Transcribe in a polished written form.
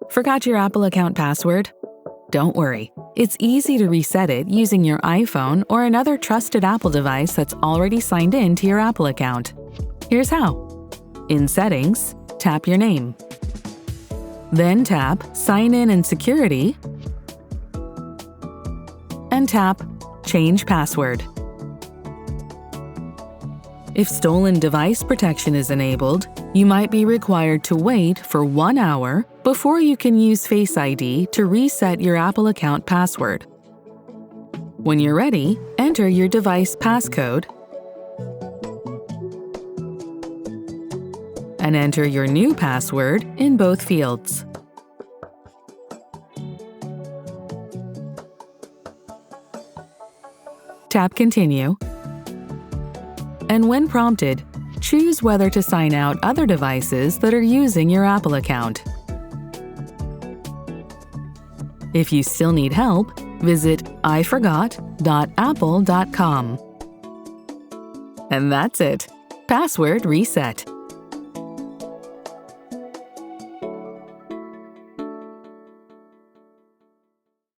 Forgot your Apple account password? Don't worry. It's easy to reset it using your iPhone or another trusted Apple device that's already signed in to your Apple account. Here's how. In Settings, tap your name. Then tap Sign In and Security and tap Change Password. If stolen device protection is enabled, you might be required to wait for 1 hour before you can use Face ID to reset your Apple account password. When you're ready, enter your device passcode and enter your new password in both fields. Tap Continue, and when prompted, choose whether to sign out other devices that are using your Apple account. If you still need help, visit iforgot.apple.com. And that's it. Password reset.